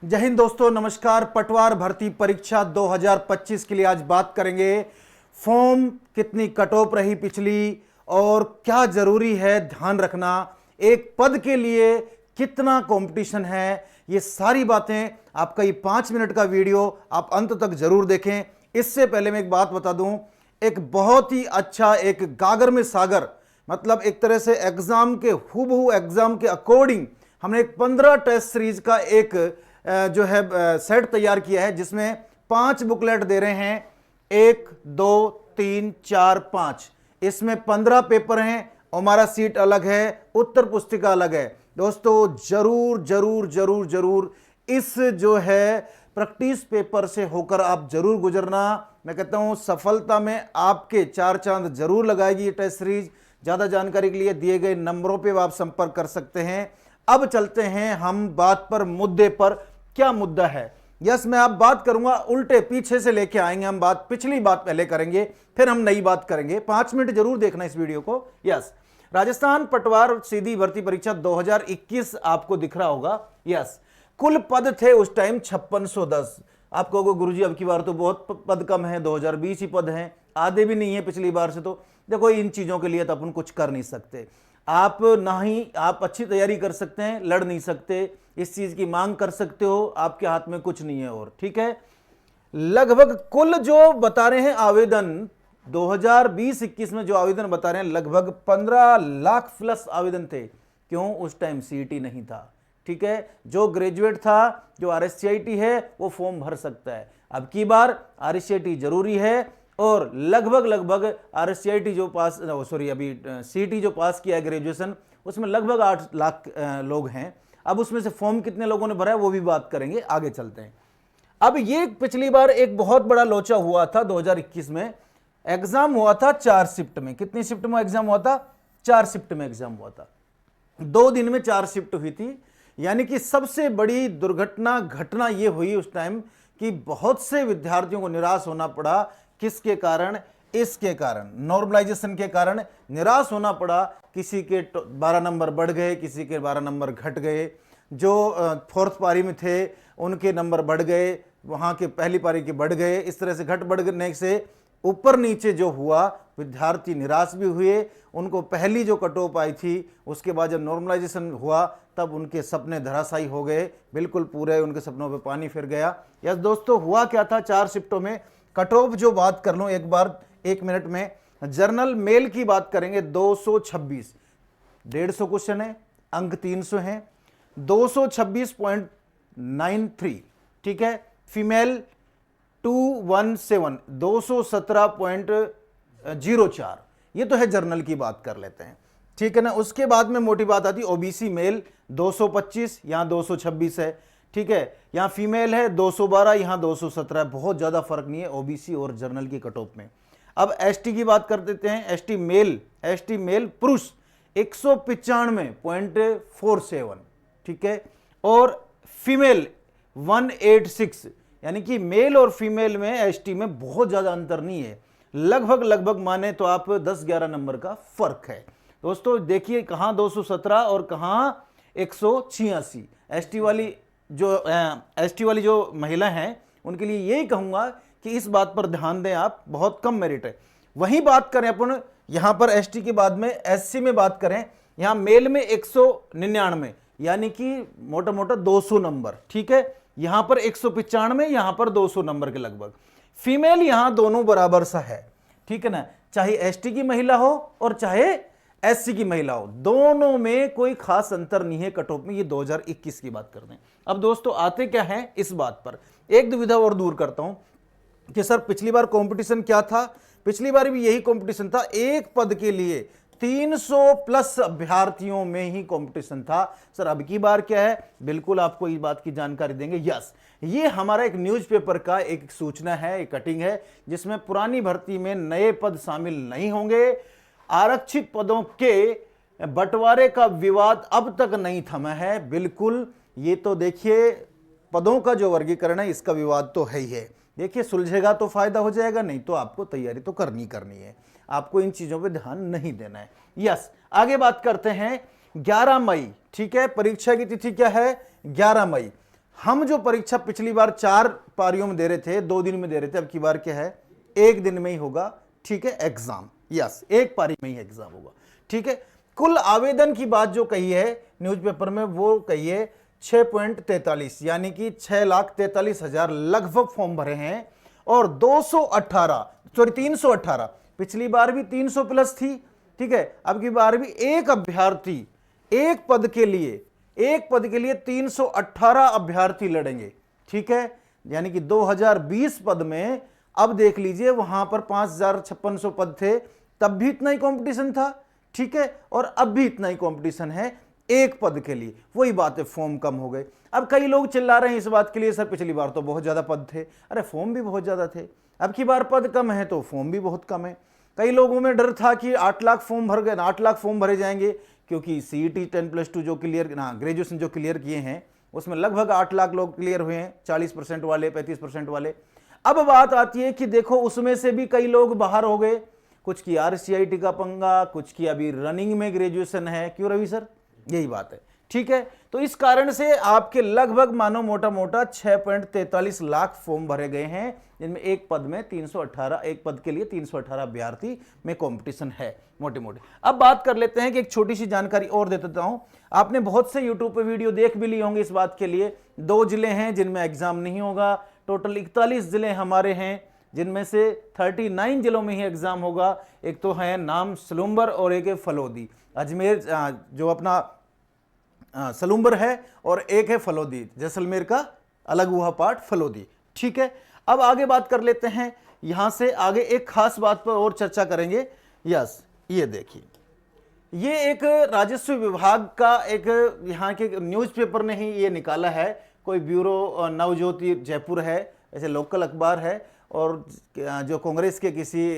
जय हिंद दोस्तों, नमस्कार। पटवार भर्ती परीक्षा 2025 के लिए आज बात करेंगे। फॉर्म कितनी कट ऑफ रही पिछली और क्या जरूरी है ध्यान रखना, एक पद के लिए कितना कंपटीशन है, ये सारी बातें आपका ये 5 मिनट का वीडियो आप अंत तक जरूर देखें। इससे पहले मैं एक बात बता दूं, एक बहुत ही अच्छा एक गागर में सागर, मतलब एक तरह से एग्जाम के हूबहू एग्जाम के अकॉर्डिंग हमने एक 15 टेस्ट सीरीज का एक जो है सेट तैयार किया है, जिसमें 5 बुकलेट दे रहे हैं। 1 2 3 4 5, इसमें 15 पेपर हैं। हमारा सीट अलग है, उत्तर पुस्तिका अलग है। दोस्तों जरूर जरूर जरूर जरूर इस जो है प्रैक्टिस पेपर से होकर आप जरूर गुजरना। मैं कहता हूं सफलता में आपके 4 चांद जरूर लगाएगी ये टेस्ट सीरीज। ज्यादा जानकारी के लिए दिए गए नंबरों पे आप संपर्क कर सकते हैं। अब चलते हैं हम बात पर, मुद्दे पर। क्या मुद्दा है? यस, मैं आप बात करूंगा उल्टे पीछे से लेके आएंगे। हम बात पिछली बात पहले करेंगे, फिर हम नई बात करेंगे। 5 मिनट जरूर देखना इस वीडियो को। यस, राजस्थान पटवार सीधी भर्ती परीक्षा 2021 आपको दिख रहा होगा। यस, कुल पद थे उस टाइम 5610। आप कहोगे गुरुजी अब की बार तो बहुत पद कम है, 2020 ही पद हैं, आधे भी नहीं है पिछली बार से। तो देखो इन चीजों के लिए तो अपन कुछ कर नहीं सकते। आप ना ही आप अच्छी तैयारी कर सकते हैं, लड़ नहीं सकते, इस चीज की मांग कर सकते हो, आपके हाथ में कुछ नहीं है। और ठीक है, लगभग कुल जो बता रहे हैं आवेदन 2020-21 में जो आवेदन बता रहे हैं, लगभग 15 लाख प्लस आवेदन थे। क्यों? उस टाइम सीईटी नहीं था। ठीक है, जो ग्रेजुएट था, जो आरएससीआईटी है, वो फॉर्म भर सकता है। अब की बार आरएससीआईटी जरूरी है और लगभग आरएससीआईटी जो पास अभी सीईटी जो पास किया है ग्रेजुएशन, उसमें लगभग 8 लाख लोग हैं। अब उसमें से फॉर्म कितने लोगों ने भरा है वो भी बात करेंगे, आगे चलते हैं। अब ये पिछली बार एक बहुत बड़ा लोचा हुआ था 2021 में। एग्जाम हुआ था 4 शिफ्ट में। कितनी शिफ्ट में एग्जाम हुआ था? 4 शिफ्ट में एग्जाम हुआ था। 2 दिन में 4 शिफ्ट हुई थी। यानी कि सबसे बड़ी घटना ये हुई उस टाइम कि बहुत से विद्यार्थियों को निराश होना पड़ा। किसके कारण? इसके कारण, नॉर्मलाइजेशन के कारण निराश होना पड़ा। किसी के 12 नंबर बढ़ गए, किसी के 12 नंबर घट गए। जो 4th पारी में थे उनके नंबर बढ़ गए, वहां के पहली पारी के बढ़ गए। इस तरह से घट बढ़ने से ऊपर नीचे जो हुआ, विद्यार्थी निराश भी हुए। उनको पहली जो कट ऑफ आई थी, उसके बाद जब नॉर्मलाइजेशन हुआ तब उनके सपने धराशायी हो गए, बिल्कुल पूरे उनके सपनों पे पानी फिर गया। यस दोस्तों, हुआ क्या था 4 शिफ्टों में? कट ऑफ जो बात कर लूं एक बार 1 मिनट में, जर्नल मेल की बात करेंगे 226, 150 क्वेश्चन है, अंक 300 हैं, 226.93। ठीक है, फीमेल 217, 217.04। ये तो है जर्नल की बात कर लेते हैं। ठीक है ना। उसके बाद में मोटी बात आती है ओबीसी मेल 225, यहां 226 है। ठीक है, यहां फीमेल है 212, यहां 217 है। बहुत ज्यादा फर्क नहीं है ओबीसी और जर्नल की कट ऑफ में। अब एसटी की बात कर देते हैं। एसटी मेल पुरुष 195.47। ठीक है, और फीमेल 186। यानी कि मेल और फीमेल में एसटी में बहुत ज्यादा अंतर नहीं है, लगभग माने तो आप 10-11 नंबर का फर्क है। दोस्तों देखिए, कहां 217 और कहां 186। एसटी वाली जो महिला हैं उनके लिए यही कहूंगा कि इस बात पर ध्यान दें आप, बहुत कम मेरिट है। वहीं बात करें अपन यहां पर एसटी के बाद में एससी में बात करें, यहां मेल में 199, यानी कि मोटा मोटा 200 नंबर। ठीक है, यहां पर 195, यहां पर 200 नंबर के लगभग। फीमेल यहां दोनों बराबर सा है। ठीक है ना, चाहे एसटी की महिला हो और चाहे एससी की महिला हो, दोनों में कोई खास अंतर नहीं है कट ऑफ में। ये 2021 की बात करते हैं। अब दोस्तों आते क्या है इस बात पर, एक दुविधा और दूर करता हूं कि सर पिछली बार कंपटीशन क्या था? पिछली बार भी यही कंपटीशन था, एक पद के लिए 300 प्लस अभ्यर्थियों में ही कंपटीशन था। सर अब की बार क्या है? बिल्कुल आपको इस बात की जानकारी देंगे। यस, ये हमारा एक न्यूज़पेपर का एक सूचना है, एक कटिंग है, जिसमें पुरानी भर्ती में नए पद शामिल नहीं होंगे। आरक्षित पदों के बंटवारे का विवाद अब तक नहीं थमा है। बिल्कुल, ये तो देखिए पदों का जो वर्गीकरण है इसका विवाद तो है ही है। देखिए सुलझेगा तो फायदा हो जाएगा, नहीं तो आपको तैयारी तो करनी है। आपको इन चीजों पे ध्यान नहीं देना है। यस, आगे बात करते हैं 11 मई। ठीक है, परीक्षा की तिथि क्या है? 11 मई। हम जो परीक्षा पिछली बार 4 पारियों में दे रहे थे, 2 दिन में दे रहे थे, अब की बार क्या है, 1 दिन में ही होगा। ठीक है, एग्जाम, यस, 1 पारी में ही एग्जाम होगा। ठीक है, कुल आवेदन की बात जो कही है न्यूज़पेपर में, वो कही है 6.43, यानी कि 6,43,000 लगभग फॉर्म भरे हैं। और 318, पिछली बार भी 300 प्लस थी। ठीक है, अब की बार भी एक अभ्यर्थी एक पद के लिए 318 अभ्यर्थी लड़ेंगे। ठीक है, यानी कि 2020 पद में, अब देख लीजिए वहां पर 5,5600 पद थे, तब भी इतना ही कंपटीशन था। ठीक है, और अब भी इतना ही कंपटीशन है एक पद के लिए। वही बात है, फॉर्म कम हो गए। अब कई लोग चिल्ला रहे हैं इस बात के लिए, सर पिछली बार तो बहुत ज्यादा पद थे। अरे फॉर्म भी बहुत ज्यादा थे, अब की बार पद कम है तो फॉर्म भी बहुत कम है। कई लोगों में डर था कि 8 लाख फॉर्म भर गए, 8 लाख फॉर्म भरे जाएंगे, क्योंकि सीईटी 10+2 जो क्लियर ग्रेजुएशन जो क्लियर किए हैं उसमें लगभग 8 लाख लोग क्लियर हुए हैं, 40% वाले, 35% वाले। अब बात आती है कि देखो उसमें से भी कई लोग बाहर हो गए, कुछ की RCIT का पंगा, कुछ की अभी रनिंग में ग्रेजुएशन है। क्यों रवि सर, यही बात है। ठीक है, तो इस कारण से आपके लगभग मानो मोटा मोटा 6.43 लाख फॉर्म भरे गए हैं, जिनमें एक पद में 318, एक पद के लिए 318 अभ्यर्थी में कंपटीशन है मोटे मोटे। अब बात कर लेते हैं कि एक छोटी सी जानकारी और दे देता हूं। आपने बहुत से यूट्यूब पे वीडियो देख भी लिए होंगे इस बात के लिए। 2 जिले हैं जिनमें एग्जाम नहीं होगा, टोटल 41 जिले हमारे हैं, जिनमें से 39 जिलों में ही एग्जाम होगा। एक तो है नाम सलूम्बर और एक है फलोदी। अजमेर जो अपना सलूम्बर है और एक है फलोदी, जैसलमेर का अलग हुआ पार्ट फलोदी। ठीक है, अब आगे बात कर लेते हैं। यहां से आगे एक खास बात पर और चर्चा करेंगे। यस, ये देखिए, ये एक राजस्व विभाग का एक यहाँ के न्यूज़पेपर ने ही ये निकाला है। कोई ब्यूरो नवज्योति जयपुर है, ऐसे लोकल अखबार है, और जो कांग्रेस के किसी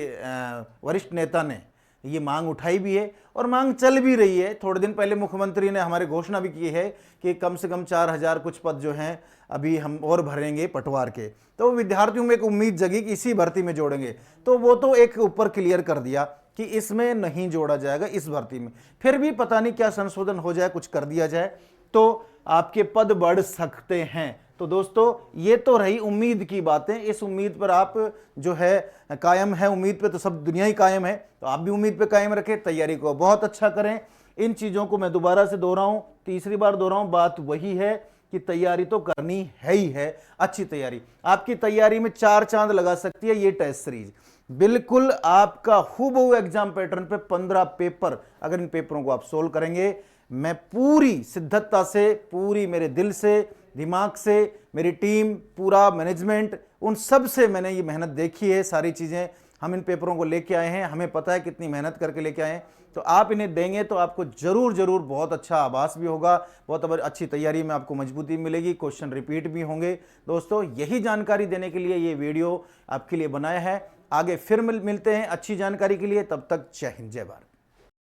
वरिष्ठ नेता ने ये मांग उठाई भी है और मांग चल भी रही है। थोड़े दिन पहले मुख्यमंत्री ने हमारे घोषणा भी की है कि कम से कम 4,000 कुछ पद जो हैं अभी हम और भरेंगे पटवार के। तो विद्यार्थियों में एक उम्मीद जगी कि इसी भर्ती में जोड़ेंगे, तो वो तो एक ऊपर क्लियर कर दिया कि इसमें नहीं जोड़ा जाएगा इस भर्ती में। फिर भी पता नहीं क्या संशोधन हो जाए, कुछ कर दिया जाए तो आपके पद बढ़ सकते हैं। तो दोस्तों ये तो रही उम्मीद की बातें। इस उम्मीद पर आप जो है कायम है, उम्मीद पे तो सब दुनिया ही कायम है, तो आप भी उम्मीद पे कायम रखें, तैयारी को बहुत अच्छा करें। इन चीज़ों को मैं दोबारा से दोहराऊं, तीसरी बार दोहराऊं, बात वही है कि तैयारी तो करनी है ही है। अच्छी तैयारी आपकी तैयारी में 4 चांद लगा सकती है ये टेस्ट सीरीज। बिल्कुल आपका हूबहू एग्जाम पैटर्न पे 15 पेपर, अगर इन पेपरों को आप सोल्व करेंगे, मैं पूरी सिद्धता से, पूरी मेरे दिल से, दिमाग से, मेरी टीम, पूरा मैनेजमेंट, उन सब से मैंने ये मेहनत देखी है। सारी चीज़ें हम इन पेपरों को लेके आए हैं, हमें पता है कितनी मेहनत करके लेके आए हैं। तो आप इन्हें देंगे तो आपको जरूर बहुत अच्छा आभास भी होगा, बहुत अच्छी तैयारी में आपको मजबूती मिलेगी, क्वेश्चन रिपीट भी होंगे। दोस्तों यही जानकारी देने के लिए ये वीडियो आपके लिए बनाया है। आगे फिर मिलते हैं अच्छी जानकारी के लिए, तब तक जय हिंद, जय भारत।